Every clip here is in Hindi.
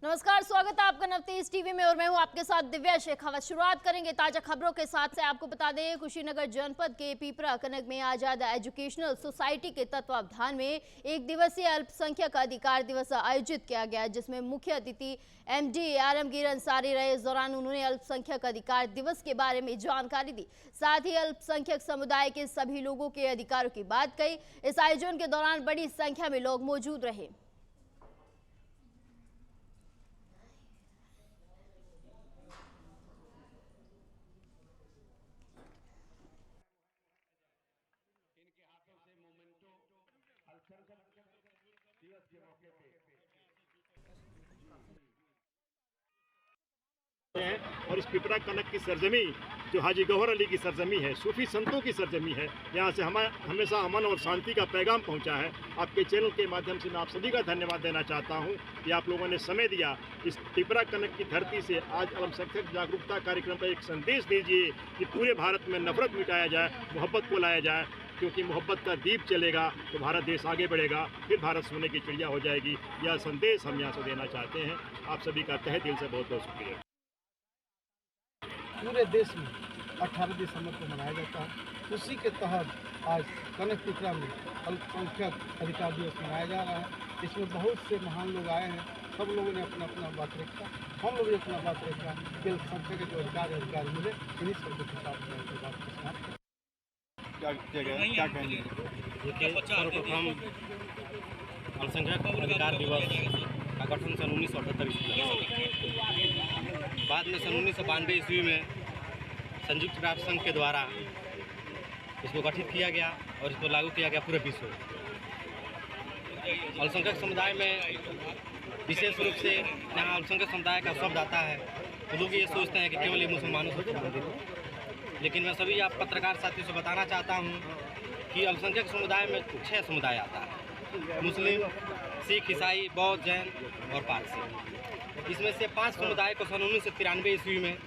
नमस्कार, स्वागत है आपका नवतेज टीवी में और मैं हूं आपके साथ दिव्या शेखावत। शुरुआत करेंगे ताजा खबरों के साथ से। आपको बता दें, कुशीनगर जनपद के पीपरा कनक में आजाद एजुकेशनल सोसाइटी के तत्वावधान में एक दिवसीय अल्पसंख्यक अधिकार दिवस आयोजित किया गया, जिसमें मुख्य अतिथि एमडी आलमगीर अंसारी रहे। इस दौरान उन्होंने अल्पसंख्यक अधिकार दिवस के बारे में जानकारी दी, साथ ही अल्पसंख्यक समुदाय के सभी लोगों के अधिकारों की बात कही। इस आयोजन के दौरान बड़ी संख्या में लोग मौजूद रहे। दिवस के मौके पे और इस पिपरा कनक की सरजमी जो हाजी गौहर अली की सरजमी है, सूफी संतों की सरजमी है, यहाँ से हमेशा अमन और शांति का पैगाम पहुँचा है। आपके चैनल के माध्यम से मैं आप सभी का धन्यवाद देना चाहता हूँ कि आप लोगों ने समय दिया। इस पिपरा कनक की धरती से आज अल्पसंख्यक जागरूकता कार्यक्रम पर एक संदेश दीजिए कि पूरे भारत में नफरत मिटाया जाए, मोहब्बत को लाया जाए, क्योंकि मोहब्बत का दीप चलेगा तो भारत देश आगे बढ़ेगा, फिर भारत सोने की चिड़िया हो जाएगी। यह संदेश हम यहाँ से देना चाहते हैं। आप सभी का तहे दिल से बहुत बहुत शुक्रिया। पूरे देश में 18 दिसंबर को मनाया जाता है। उसी के तहत आज कनक पिपरा में अल्पसंख्यक अधिकार दिवस मनाया जा रहा है। इसमें बहुत से महान लोग आए हैं, सब लोगों ने अपना अपना बात रखा, हम लोग भी अपना बात रखा कि अल्पसंख्यक के जो अधिकार मिले, इन्हीं सब के साथ क्या कहेंगे? सर्वप्रथम अल्पसंख्यक अधिकार दिवस का गठन सन 1978 ईस्वी में, बाद में सन 1992 ईस्वी में संयुक्त राष्ट्र संघ के द्वारा इसको गठित किया गया और इसको लागू किया गया पूरे विश्व में। अल्पसंख्यक समुदाय में विशेष रूप से यहाँ अल्पसंख्यक समुदाय का शब्द आता है तो लोग ये सोचते हैं कि केवल ये मुसलमानों से संबंधित है, लेकिन मैं सभी आप पत्रकार साथियों से बताना चाहता हूँ कि अल्पसंख्यक समुदाय में 6 समुदाय आता है: मुस्लिम, सिख, ईसाई, बौद्ध, जैन और पारसी। इसमें से 5 समुदाय को सन 1993 ईस्वी में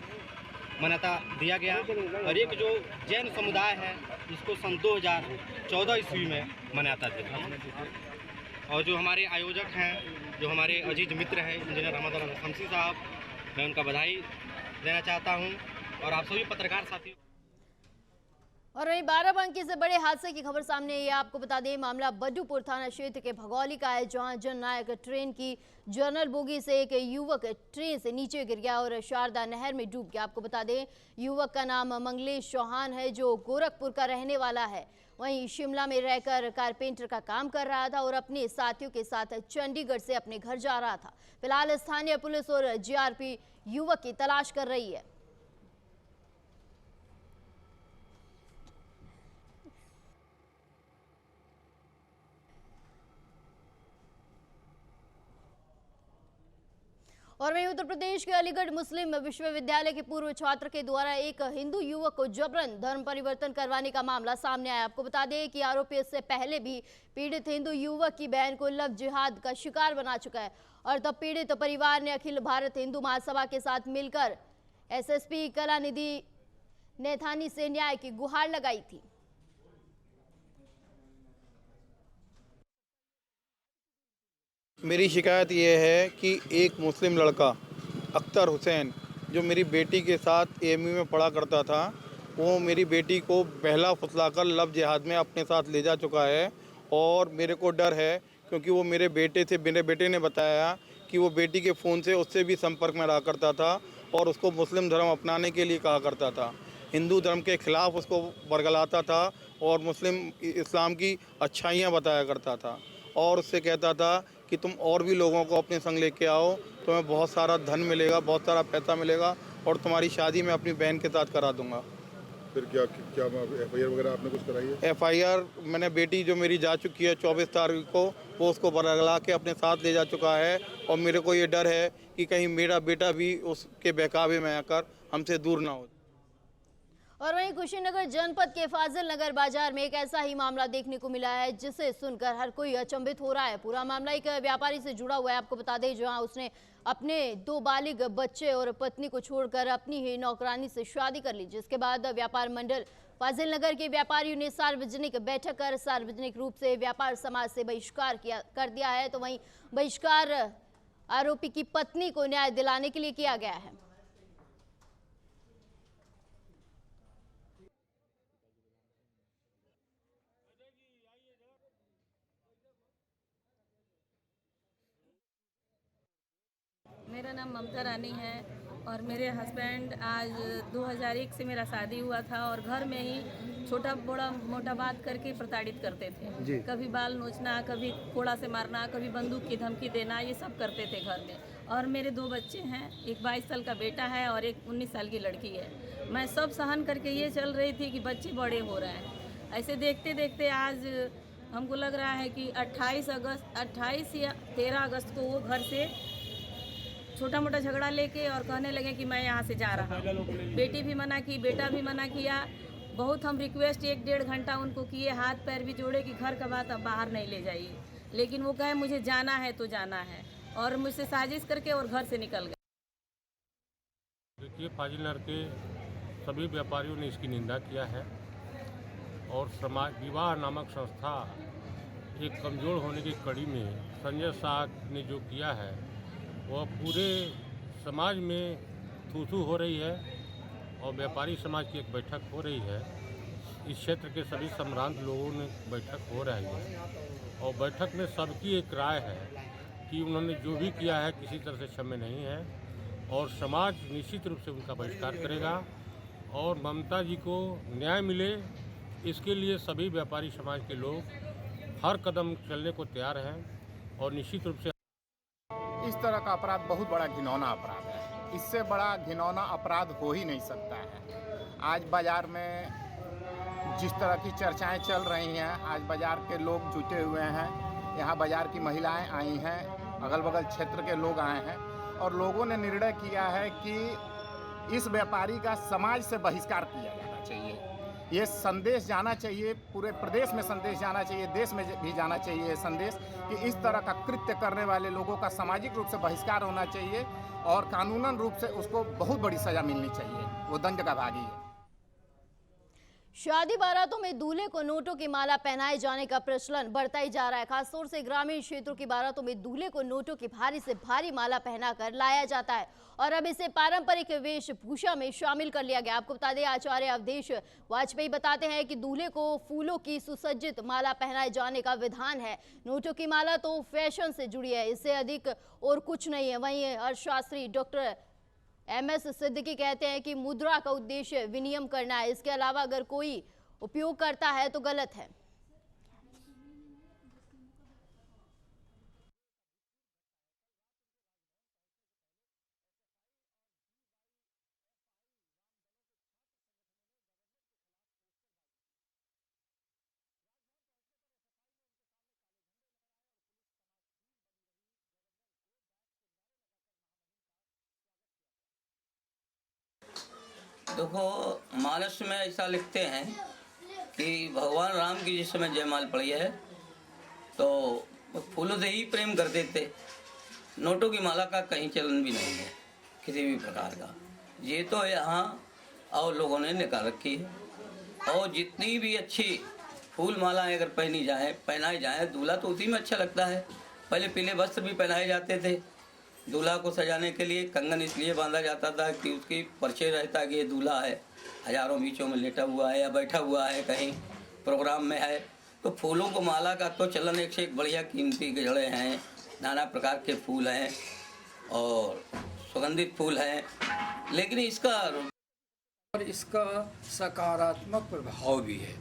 मान्यता दिया गया और एक जो जैन समुदाय है इसको सन 2014 ईस्वी में मान्यता दी गई। और जो हमारे आयोजक हैं, जो हमारे अजीज मित्र हैं इंजीनियर रहमत शमसी साहब, मैं उनका बधाई देना चाहता हूँ और आप सभी पत्रकार साथी। और वहीं बाराबंकी से बड़े हादसे की खबर सामने आई है। आपको बता दें, मामला बड्डूपुर थाना क्षेत्र के भगौली का है, जहां जननायक ट्रेन की जनरल बोगी से एक युवक ट्रेन से नीचे गिर गया और शारदा नहर में डूब गया। आपको बता दें, युवक का नाम मंगलेश चौहान है, जो गोरखपुर का रहने वाला है। वहीं शिमला में रहकर कारपेंटर का काम कर रहा था और अपने साथियों के साथ चंडीगढ़ से अपने घर जा रहा था। फिलहाल स्थानीय पुलिस और जीआरपी युवक की तलाश कर रही है। और वहीं उत्तर प्रदेश के अलीगढ़ मुस्लिम विश्वविद्यालय के पूर्व छात्र के द्वारा एक हिंदू युवक को जबरन धर्म परिवर्तन करवाने का मामला सामने आया। आपको बता दें कि आरोपी इससे पहले भी पीड़ित हिंदू युवक की बहन को लव जिहाद का शिकार बना चुका है और तब पीड़ित परिवार ने अखिल भारत हिंदू महासभा के साथ मिलकर एसएसपी कलानिधि नैथानी से न्याय की गुहार लगाई थी। मेरी शिकायत ये है कि एक मुस्लिम लड़का अख्तर हुसैन, जो मेरी बेटी के साथ एएमयू में पढ़ा करता था, वो मेरी बेटी को बहला फुसलाकर लव जिहाद में अपने साथ ले जा चुका है। और मेरे को डर है क्योंकि वो मेरे बेटे ने बताया कि वो बेटी के फ़ोन से उससे भी संपर्क में रहा करता था और उसको मुस्लिम धर्म अपनाने के लिए कहा करता था, हिंदू धर्म के ख़िलाफ़ उसको बरगलाता था और मुस्लिम इस्लाम की अच्छाइयाँ बताया करता था और उससे कहता था कि तुम और भी लोगों को अपने संग लेके आओ, तुम्हें बहुत सारा धन मिलेगा, बहुत सारा पैसा मिलेगा और तुम्हारी शादी मैं अपनी बहन के साथ करा दूंगा। फिर क्या एफआईआर वगैरह आपने कुछ कराई है? एफआईआर मैंने, बेटी जो मेरी जा चुकी है 24 तारीख को, वो उसको बरगला के अपने साथ ले जा चुका है और मेरे को ये डर है कि कहीं मेरा बेटा भी उसके बहकावे में आकर हमसे दूर ना हो। और वहीं कुशीनगर जनपद के फाजिल नगर बाजार में एक ऐसा ही मामला देखने को मिला है, जिसे सुनकर हर कोई अचंभित हो रहा है। पूरा मामला एक व्यापारी से जुड़ा हुआ है। आपको बता दें, जहां उसने अपने 2 बालिग बच्चे और पत्नी को छोड़कर अपनी ही नौकरानी से शादी कर ली, जिसके बाद व्यापार मंडल फाजिल नगर के व्यापारियों ने सार्वजनिक बैठक कर सार्वजनिक रूप से व्यापार समाज से बहिष्कार कर दिया है। तो वहीं बहिष्कार आरोपी की पत्नी को न्याय दिलाने के लिए किया गया है। मेरा नाम ममता रानी है और मेरे हस्बैंड आज 2001 से मेरा शादी हुआ था और घर में ही छोटा बड़ा मोटा बात करके प्रताड़ित करते थे। कभी बाल नोचना, कभी कोड़ा से मारना, कभी बंदूक की धमकी देना, ये सब करते थे घर में। और मेरे 2 बच्चे हैं, एक 22 साल का बेटा है और एक 19 साल की लड़की है। मैं सब सहन करके ये चल रही थी कि बच्चे बड़े हो रहे हैं। ऐसे देखते देखते आज हमको लग रहा है कि 28 या 13 अगस्त को वो घर से छोटा मोटा झगड़ा लेके और कहने लगे कि मैं यहाँ से जा रहा हूँ। बेटी भी मना की, बेटा भी मना किया। बहुत हम रिक्वेस्ट 1-1.5 घंटा उनको किए, हाथ पैर भी जोड़े कि घर का बात अब बाहर नहीं ले जाइए, लेकिन वो कहे मुझे जाना है तो जाना है और मुझसे साजिश करके और घर से निकल गए। देखिए, फाजिल नगर के सभी व्यापारियों ने इसकी निंदा किया है और समाज विवाह नामक संस्था एक कमज़ोर होने की कड़ी में संजय शाह ने जो किया है वह पूरे समाज में थू-थू हो रही है और व्यापारी समाज की एक बैठक हो रही है। इस क्षेत्र के सभी सम्भ्रांत लोगों ने बैठक हो रही है और बैठक में सबकी एक राय है कि उन्होंने जो भी किया है किसी तरह से क्षम्य नहीं है और समाज निश्चित रूप से उनका बहिष्कार करेगा और ममता जी को न्याय मिले, इसके लिए सभी व्यापारी समाज के लोग हर कदम चलने को तैयार हैं और निश्चित रूप से इस तरह का अपराध बहुत बड़ा घिनौना अपराध है। इससे बड़ा घिनौना अपराध हो ही नहीं सकता है। आज बाज़ार में जिस तरह की चर्चाएं चल रही हैं, आज बाज़ार के लोग जुटे हुए हैं, यहाँ बाज़ार की महिलाएं आई हैं, अगल बगल क्षेत्र के लोग आए हैं और लोगों ने निर्णय किया है कि इस व्यापारी का समाज से बहिष्कार किया जाना चाहिए। ये संदेश जाना चाहिए, पूरे प्रदेश में संदेश जाना चाहिए, देश में भी जाना चाहिए ये संदेश कि इस तरह का कृत्य करने वाले लोगों का सामाजिक रूप से बहिष्कार होना चाहिए और कानूनन रूप से उसको बहुत बड़ी सज़ा मिलनी चाहिए। वो दंड का भागी है। शादी बारातों में दूल्हे को नोटों की माला पहनाए जाने का प्रचलन बढ़ता ही जा रहा है। खासतौर से ग्रामीण क्षेत्रों की बारातों में दूल्हे को नोटों की भारी से भारी माला पहनाकर लाया जाता है और अब इसे पारंपरिक वेशभूषा में शामिल कर लिया गया। आपको बता दें, आचार्य अवधेश वाजपेयी बताते हैं कि दूल्हे को फूलों की सुसज्जित माला पहनाए जाने का विधान है। नोटों की माला तो फैशन से जुड़ी है, इससे अधिक और कुछ नहीं है। वहीं अर्थशास्त्री डॉक्टर MS सिद्दीकी कहते हैं कि मुद्रा का उद्देश्य विनिमय करना है, इसके अलावा अगर कोई उपयोग करता है तो गलत है। देखो, मानस में ऐसा लिखते हैं कि भगवान राम की जिस समय जयमाल पड़ी है तो फूलों से ही प्रेम करते थे। नोटों की माला का कहीं चलन भी नहीं है किसी भी प्रकार का। ये तो यहाँ और लोगों ने निकाल रखी है और जितनी भी अच्छी फूल मालाएं अगर पहनाई जाए, दूल्हा तो उसी में अच्छा लगता है। पहले पीले वस्त्र भी पहनाए जाते थे। दूल्हा को सजाने के लिए कंगन इसलिए बांधा जाता था कि उसकी परिचय रहता कि ये दूल्हा है, हजारों बीचों में लेटा हुआ है या बैठा हुआ है, कहीं प्रोग्राम में है। तो फूलों को माला का तो चलन एक से एक बढ़िया कीमती गजड़े हैं, नाना प्रकार के फूल हैं और सुगंधित फूल हैं, लेकिन इसका सकारात्मक प्रभाव भी है।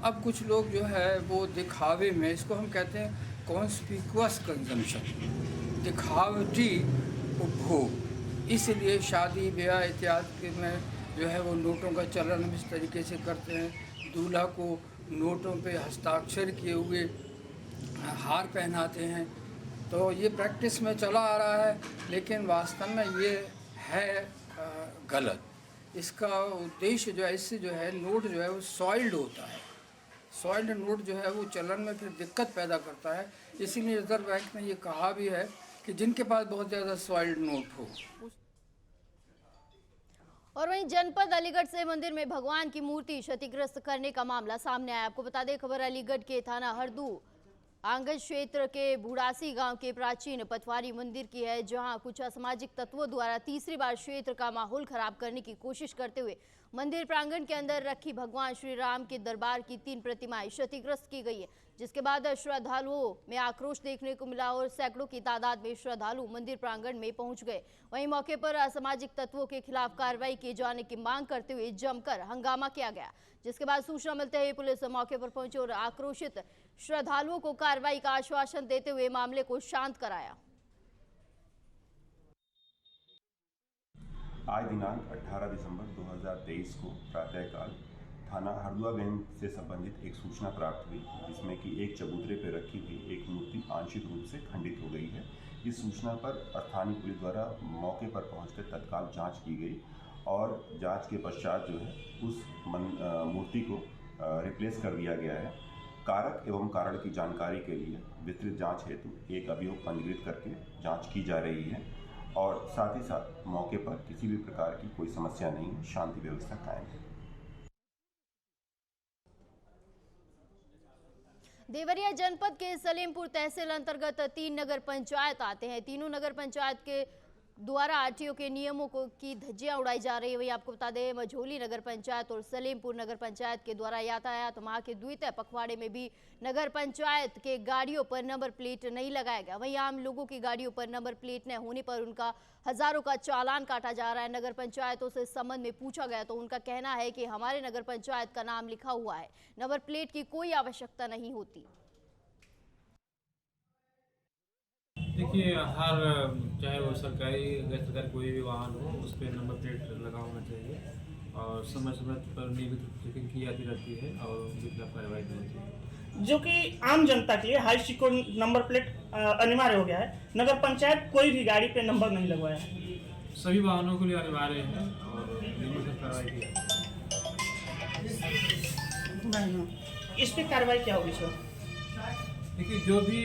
अब कुछ लोग जो है वो दिखावे में, इसको हम कहते हैं कॉन्स्पिक्यूअस कंजम्पशन, दिखावटी उपभोग, इसलिए शादी ब्याह इत्यादि में जो है वो नोटों का चलन हम इस तरीके से करते हैं। दूल्हा को नोटों पे हस्ताक्षर किए हुए हार पहनाते हैं। तो ये प्रैक्टिस में चला आ रहा है, लेकिन वास्तव में ये है गलत। इसका उद्देश्य जो है, इससे जो है नोट जो है वो सॉइल्ड होता है। सॉइल्ड नोट जो है वो चलन में फिर दिक्कत पैदा करता है। इसीलिए रिजर्व बैंक ने ये कहा भी है कि जिनके पास बहुत ज़्यादा सॉइल्ड नोट हो। और वहीं जनपद अलीगढ़ से मंदिर में भगवान की मूर्ति क्षतिग्रस्त करने का मामला सामने आया। आपको बता दें, खबर अलीगढ़ के थाना हरदू आंगन क्षेत्र के बुड़ासी गांव के प्राचीन पटवारी मंदिर की है, जहां कुछ असामाजिक तत्वों द्वारा तीसरी बार क्षेत्र का माहौल खराब करने की कोशिश करते हुए मंदिर प्रांगण के अंदर रखी भगवान श्री राम के दरबार की 3 प्रतिमाएं क्षतिग्रस्त की गई है, जिसके बाद श्रद्धालुओं में आक्रोश देखने को मिला और सैकड़ों की तादाद में श्रद्धालु मंदिर प्रांगण में पहुंच गए। वहीं मौके पर असामाजिक तत्वों के खिलाफ कार्रवाई किए जाने की मांग करते हुए जमकर हंगामा किया गया, जिसके बाद सूचना मिलते ही पुलिस मौके पर पहुंची और आक्रोशित श्रद्धालुओं को कार्रवाई का आश्वासन देते हुए मामले को शांत कराया। आज दिनांक 18 दिसंबर 2023 को प्रातःकाल थाना हरदुआगंज से संबंधित एक सूचना प्राप्त हुई, जिसमें कि एक चबूतरे पर रखी हुई एक मूर्ति आंशिक रूप से खंडित हो गई है। इस सूचना पर स्थानीय पुलिस द्वारा मौके पर पहुंचकर तत्काल जांच की गई और जांच के पश्चात जो है उस मूर्ति को रिप्लेस कर दिया गया है। कारक एवं कारण की जानकारी के लिए विस्तृत जांच हेतु एक अभियोग पंजीकृत करके जांच की जा रही है और साथ ही साथ मौके पर किसी भी प्रकार की कोई समस्या नहीं है, शांति व्यवस्था कायम है। देवरिया जनपद के सलेमपुर तहसील अंतर्गत 3 नगर पंचायत आते हैं। तीनों नगर पंचायत के द्वारा आरटीओ के नियमों की धज्जियां उड़ाई जा रही है। वही आपको बता दें, मझोली नगर पंचायत और सलेमपुर नगर पंचायत के द्वारा यातायात माह के द्वितीय पखवाड़े में भी नगर पंचायत के गाड़ियों पर नंबर प्लेट नहीं लगाया गया। वहीं आम लोगों की गाड़ियों पर नंबर प्लेट न होने पर उनका हजारों का चालान काटा जा रहा है। नगर पंचायतों से इस संबंध में पूछा गया तो उनका कहना है कि हमारे नगर पंचायत का नाम लिखा हुआ है, नंबर प्लेट की कोई आवश्यकता नहीं होती। देखिए, हर चाहे वो सरकारी गैर सरकारी कोई भी वाहन हो, उस पर नंबर प्लेट लगा होना चाहिए और समय समय पर नियमित चेकिंग की जाती रहती है और उनके खिलाफ कार्रवाई की जाती है, जो कि आम जनता के लिए हाई सिक्योरिटी नंबर प्लेट अनिवार्य हो गया है। नगर पंचायत कोई भी गाड़ी पे नंबर नहीं लगवाया है, सभी वाहनों के लिए अनिवार्य है और नियमित कार्रवाई की जाती है। इस पर कार्रवाई क्या होगी सर? देखिए, जो भी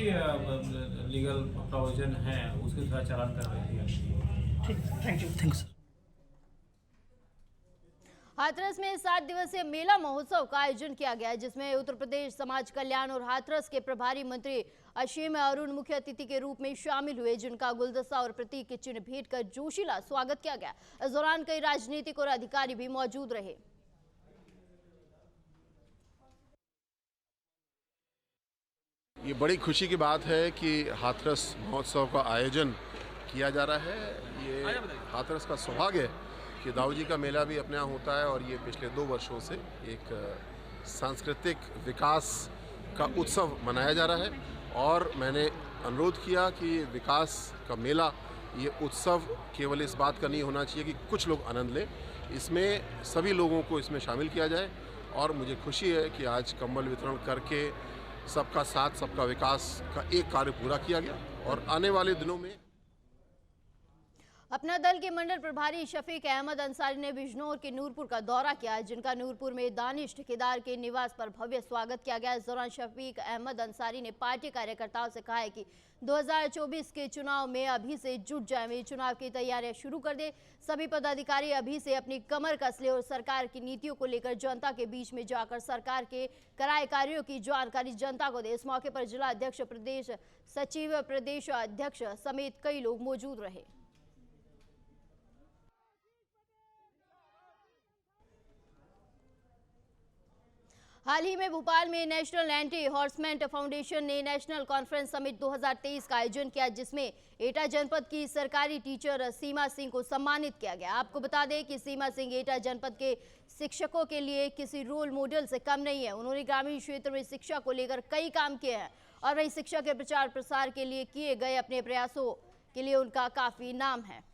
लीगल प्रोविजन है उसके साथ चालान कार्रवाई की जाती है। ठीक, थैंक यू सर। हाथरस में 7 दिवसीय मेला महोत्सव का आयोजन किया गया है, जिसमें उत्तर प्रदेश समाज कल्याण और हाथरस के प्रभारी मंत्री असीम अरुण मुख्य अतिथि के रूप में शामिल हुए, जिनका गुलदस्ता और प्रतीक चिन्ह भेंट कर जोशीला स्वागत किया गया। इस दौरान कई राजनीतिक और अधिकारी भी मौजूद रहे। ये बड़ी खुशी की बात है कि हाथरस महोत्सव का आयोजन किया जा रहा है। ये हाथरस का सौभाग्य है कि दाऊ जी का मेला भी अपने यहाँ होता है और ये पिछले 2 वर्षों से एक सांस्कृतिक विकास का उत्सव मनाया जा रहा है और मैंने अनुरोध किया कि विकास का मेला, ये उत्सव केवल इस बात का नहीं होना चाहिए कि कुछ लोग आनंद लें, इसमें सभी लोगों को इसमें शामिल किया जाए। और मुझे खुशी है कि आज कंबल वितरण करके सबका साथ सबका विकास का एक कार्य पूरा किया गया और आने वाले दिनों में अपना दल के मंडल प्रभारी शफीक अहमद अंसारी ने बिजनौर के नूरपुर का दौरा किया, जिनका नूरपुर में दानिश ठेकेदार के निवास पर भव्य स्वागत किया गया। इस दौरान शफीक अहमद अंसारी ने पार्टी कार्यकर्ताओं से कहा है कि 2024 के चुनाव में अभी से जुट जाए, वे चुनाव की तैयारियां शुरू कर दे। सभी पदाधिकारी अभी से अपनी कमर कस ले और सरकार की नीतियों को लेकर जनता के बीच में जाकर सरकार के कराए कार्यों की जानकारी जनता को दे। इस मौके पर जिला अध्यक्ष, प्रदेश सचिव, प्रदेश अध्यक्ष समेत कई लोग मौजूद रहे। हाल ही में भोपाल में नेशनल एंटी हॉर्समेंट फाउंडेशन ने नेशनल कॉन्फ्रेंस समिट 2023 का आयोजन किया, जिसमें एटा जनपद की सरकारी टीचर सीमा सिंह को सम्मानित किया गया। आपको बता दें कि सीमा सिंह एटा जनपद के शिक्षकों के लिए किसी रोल मॉडल से कम नहीं है। उन्होंने ग्रामीण क्षेत्र में शिक्षा को लेकर कई काम किए हैं और वही शिक्षा के प्रचार प्रसार के लिए किए गए अपने प्रयासों के लिए उनका काफी नाम है।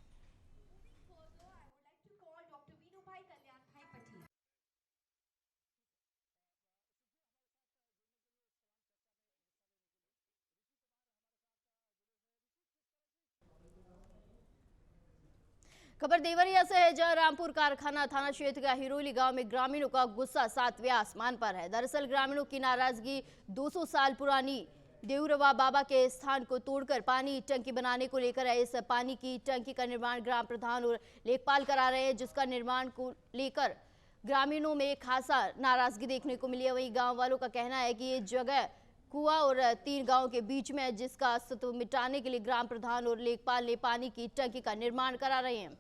खबर देवरिया से है, जहां रामपुर कारखाना थाना क्षेत्र का हिरोली गांव में ग्रामीणों का गुस्सा 7वें आसमान पर है। दरअसल ग्रामीणों की नाराजगी 200 साल पुरानी देउरवा बाबा के स्थान को तोड़कर पानी टंकी बनाने को लेकर है। इस पानी की टंकी का निर्माण ग्राम प्रधान और लेखपाल करा रहे हैं, जिसका निर्माण को लेकर ग्रामीणों में खासा नाराजगी देखने को मिली है। वहीं गाँव वालों का कहना है कि ये जगह कुआं और 3 गांव के बीच में है, जिसका अस्तित्व मिटाने के लिए ग्राम प्रधान और लेखपाल ने पानी की टंकी का निर्माण करा रहे हैं।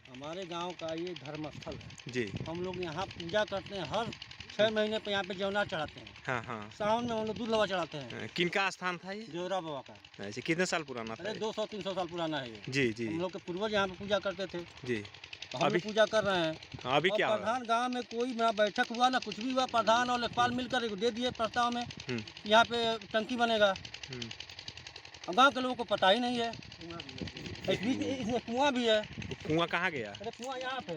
हमारे गांव का ये धर्मस्थल है जी। हम लोग यहाँ पूजा करते हैं, हर 6 महीने पे यहाँ पे जौना चढ़ाते हैं। हाँ हाँ। सावन में हम लोग दूध लवा चढ़ाते हैं। किनका स्थान था ये? देवरा बाबा का। ऐसे कितने साल पुराना था? अरे 200-300 साल पुराना है ये। जी जी। हम लोग के पूर्वज यहाँ पे पूजा करते थे जी। तो हम लोग पूजा कर रहे हैं। अभी क्या प्रधान गाँव में कोई ना बैठक हुआ ना कुछ भी हुआ, प्रधान और लेखपाल मिलकर दे दिए प्रस्ताव में यहाँ पे टंकी बनेगा। गाँव के लोगों को पता ही नहीं है। इसमें कुआं भी है। कुआं कहाँ गया? अरे कुआं यहाँ पे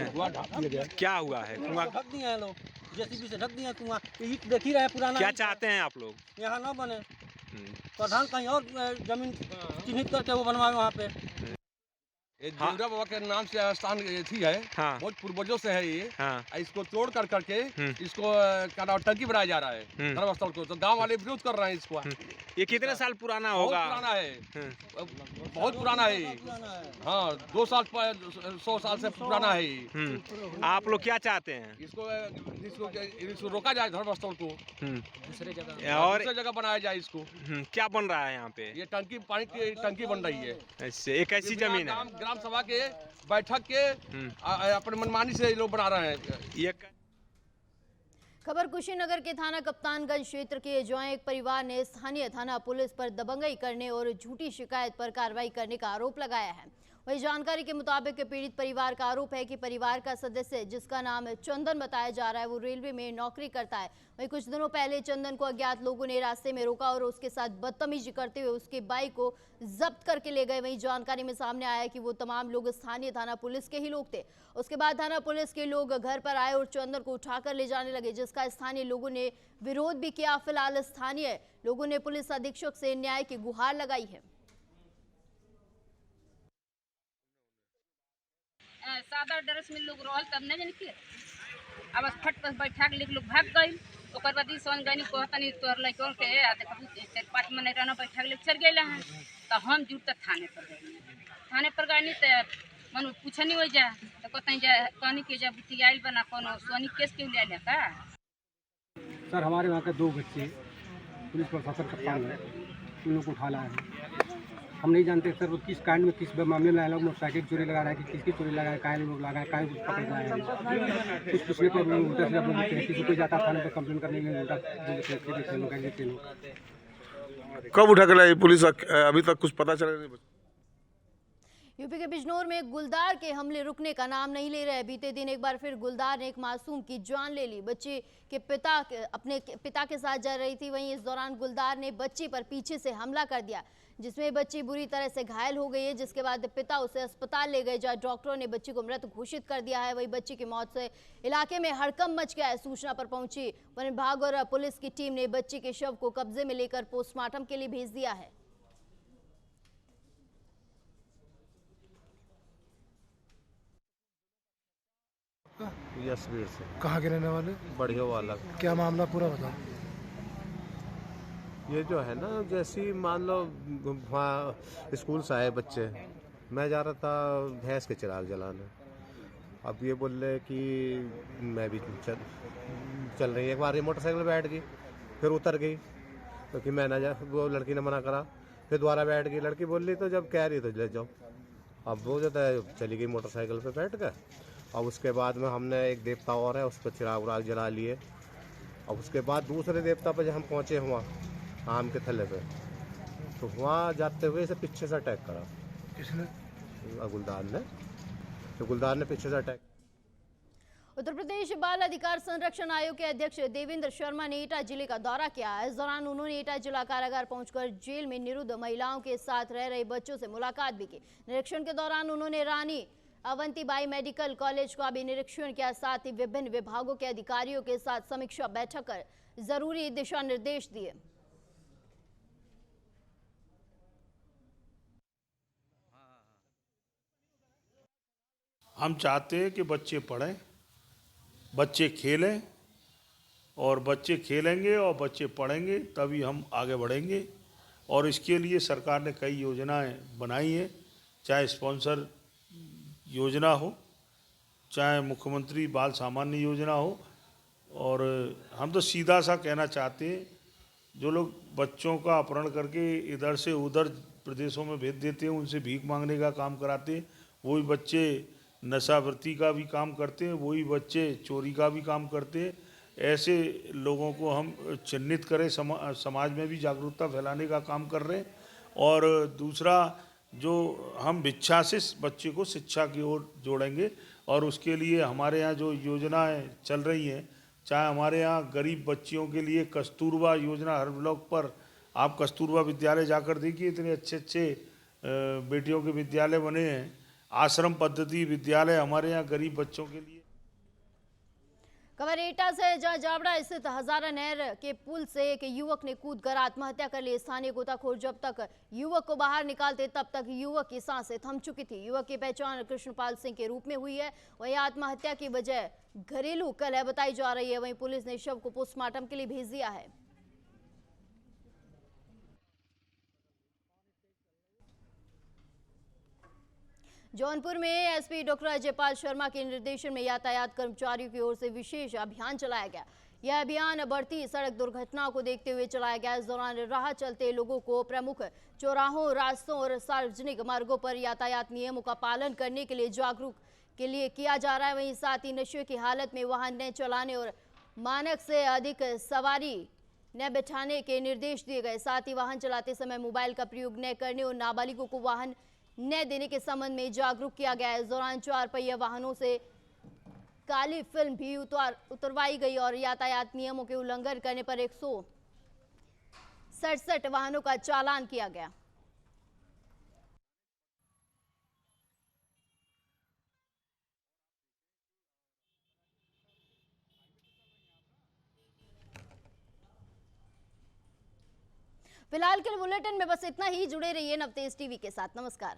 कुआं ढक दिया गया। क्या हुआ है? कुआं ढक दिए हैं लोग, जेसीबी से ढक दिए हैं कुआं। ईंट देख ही रहे पुराना। क्या चाहते हैं आप लोग? यहाँ ना बने, प्रधान कहीं और जमीन चिन्हित करके वो बनवाए वहाँ पे। देवरा बाबा के नाम से स्थान थी है। हाँ। बहुत पूर्वजों से है ये। हाँ। इसको तोड़ कर करके इसको क्या नाम टंकी बनाया जा रहा है धर्मस्थल को। तो गांव वाले विरोध कर रहे हैं इसको। ये कितने साल पुराना होगा? बहुत पुराना है, बहुत पुराना है। हाँ 100 साल से पुराना है। आप लोग क्या चाहते हैं? इसको रोका जाए धर्मस्थल को, दूसरे जगह बनाया जाए इसको। क्या बन रहा है यहाँ पे? ये टंकी, पानी की टंकी बन रही है। ऐसे एक ऐसी जमीन है? ग्राम सभा के बैठक के अपने मनमानी से लोग बना रहे हैं ये। खबर कुशीनगर के थाना कप्तानगंज क्षेत्र के जहां एक परिवार ने स्थानीय थाना पुलिस पर दबंगई करने और झूठी शिकायत पर कार्रवाई करने का आरोप लगाया है। वही जानकारी के मुताबिक पीड़ित परिवार का आरोप है कि परिवार का सदस्य, जिसका नाम चंदन बताया जा रहा है, वो रेलवे में नौकरी करता है। वहीं कुछ दिनों पहले चंदन को अज्ञात लोगों ने रास्ते में रोका और उसके साथ बदतमीजी करते हुए उसके बाइक को जब्त करके ले गए। वहीं जानकारी में सामने आया कि वो तमाम लोग स्थानीय थाना पुलिस के ही लोग थे। उसके बाद थाना पुलिस के लोग घर पर आए और चंदन को उठाकर ले जाने लगे, जिसका स्थानीय लोगों ने विरोध भी किया। फिलहाल स्थानीय लोगों ने पुलिस अधीक्षक से न्याय की गुहार लगाई है। सादा ड्रेस में लोग रहल तब नहीं जानी अब फट पर बैठा के लोग भाग गई। ओकर बाद सन गई कहतनी तोर लड़कों के देखू 4-5 महीने रहना बैठा के चल गए हैं। तो हम जुट थाने पर गए। थाने पर गए तो मन पूछनी हो जा तो कहते कहनी कि जब आयल बना कौन सोनी केस क्यों ले का। सर हमारे वहाँ के 2 बच्चे पुलिस प्रशासन कप्तान है, उन लोग को उठा लाए हैं। हम नहीं जानते सर वो किस कांड में किस मामले में आए लोग। मोटरसाइकिल चोरी लगा रहा है कि किसकी चोरी लगा है, काहे लोग लगा है, काहे कुछ पकड़ रहा है। कुछ पिछले पर उल्टा से लोग किसी को जाता थाने पर कंप्लेन करने में उल्टा कब उठा के लाई पुलिस? अभी तक कुछ पता चला नहीं। यूपी के बिजनौर में गुलदार के हमले रुकने का नाम नहीं ले रहे। बीते दिन एक बार फिर गुलदार ने एक मासूम की जान ले ली। बच्चे के अपने पिता के साथ जा रही थी। वहीं इस दौरान गुलदार ने बच्ची पर पीछे से हमला कर दिया, जिसमें बच्ची बुरी तरह से घायल हो गई है। जिसके बाद पिता उसे अस्पताल ले गए, जहां डॉक्टरों ने बच्ची को मृत घोषित कर दिया है। वहीं बच्ची की मौत से इलाके में हड़कंप मच गया है। सूचना पर पहुंची वन विभाग और पुलिस की टीम ने बच्ची के शव को कब्जे में लेकर पोस्टमार्टम के लिए भेज दिया है। यशवीर से। कहाँ के रहने वाले? बढ़िया वाला। क्या मामला पूरा बताओ। ये जो है ना, जैसे मान लो वहाँ स्कूल से आए बच्चे, मैं जा रहा था भैंस के चिराग जलाने। अब ये बोल रहे कि मैं भी चल रही। एक बार ये मोटरसाइकिल बैठ गई, फिर उतर गई क्योंकि मैं ना जा, वो लड़की ने मना करा। फिर दोबारा बैठ गई, लड़की बोल रही तो जब कह रही तो ले जाओ। अब वो जो है चली गई मोटरसाइकिल पे बैठ कर। और उसके बाद में हमने एक देवता और है, उस पर चिराग उराग जला लिए। और उसके बाद दूसरे देवता पर जब हम पहुँचे हुआ आम के थले पे, तो वहाँ जाते हुए इसे पीछे से अटैक करा। किसने? गुलदार ने। तो गुलदार ने पीछे से अटैक। उत्तर प्रदेश बाल अधिकार संरक्षण आयोग के अध्यक्ष देवेंद्र शर्मा ने एटा जिले का दौरा किया। इस दौरान उन्होंने एटा जिला कारागार पहुंचकर जेल में निरुद्ध महिलाओं के साथ रह रहे बच्चों से मुलाकात भी की। निरीक्षण के दौरान उन्होंने रानी अवंतीबाई मेडिकल कॉलेज का भी निरीक्षण किया। साथ ही विभिन्न विभागों के अधिकारियों के साथ समीक्षा बैठक कर जरूरी दिशा निर्देश दिए। हम चाहते हैं कि बच्चे पढ़ें, बच्चे खेलें, और बच्चे खेलेंगे और बच्चे पढ़ेंगे तभी हम आगे बढ़ेंगे। और इसके लिए सरकार ने कई योजनाएं बनाई हैं, चाहे स्पॉन्सर योजना हो, चाहे मुख्यमंत्री बाल सामान्य योजना हो। और हम तो सीधा सा कहना चाहते हैं, जो लोग बच्चों का अपहरण करके इधर से उधर प्रदेशों में भेज देते हैं, उनसे भीख मांगने का काम कराते हैं, वही बच्चे नशावृत्ति का भी काम करते हैं, वही बच्चे चोरी का भी काम करते हैं। ऐसे लोगों को हम चिन्हित करें, समाज में भी जागरूकता फैलाने का काम कर रहे हैं। और दूसरा, जो हम भिक्षा से बच्चे को शिक्षा की ओर जोड़ेंगे, और उसके लिए हमारे यहाँ जो योजनाएं चल रही हैं, चाहे हमारे यहाँ गरीब बच्चियों के लिए कस्तूरबा योजना, हर ब्लॉक पर आप कस्तूरबा विद्यालय जाकर देखिए, इतने अच्छे अच्छे बेटियों के विद्यालय बने हैं। आश्रम पद्धति विद्यालय हमारे यहाँ गरीब बच्चों के लिए। खबर एटा से, जहां जावड़ा स्थित हजारा नहर के पुल से एक युवक ने कूदकर आत्महत्या कर ली। स्थानीय गोताखोर जब तक युवक को बाहर निकालते तब तक युवक की सांसें थम चुकी थी। युवक की पहचान कृष्णपाल सिंह के रूप में हुई है। वहीं आत्महत्या की वजह घरेलू कलह बताई जा रही है। वहीं पुलिस ने शव को पोस्टमार्टम के लिए भेज दिया है। जौनपुर में एसपी डॉक्टर अजयपाल शर्मा के निर्देशन में यातायात कर्मचारियों की ओर से विशेष अभियान चलाया गया। यह अभियान बढ़ती सड़क दुर्घटनाओं को देखते हुए चलाया गया। इस दौरान राह चलते लोगों को प्रमुख चौराहों, रास्तों और सार्वजनिक मार्गों पर यातायात नियमों का पालन करने के लिए जागरूक किया जा रहा है। वहीं साथ ही नशे की हालत में वाहन न चलाने और मानक से अधिक सवारी न बैठाने के निर्देश दिए गए। साथ ही वाहन चलाते समय मोबाइल का प्रयोग न करने और नाबालिगों को वाहन न देने के संबंध में जागरूक किया गया है। इस दौरान 4 पहिया वाहनों से काली फिल्म भी उतरवाई गई और यातायात नियमों के उल्लंघन करने पर 167 वाहनों का चालान किया गया। फिलहाल के बुलेटिन में बस इतना ही। जुड़े रहिए नवतेज टीवी के साथ। नमस्कार।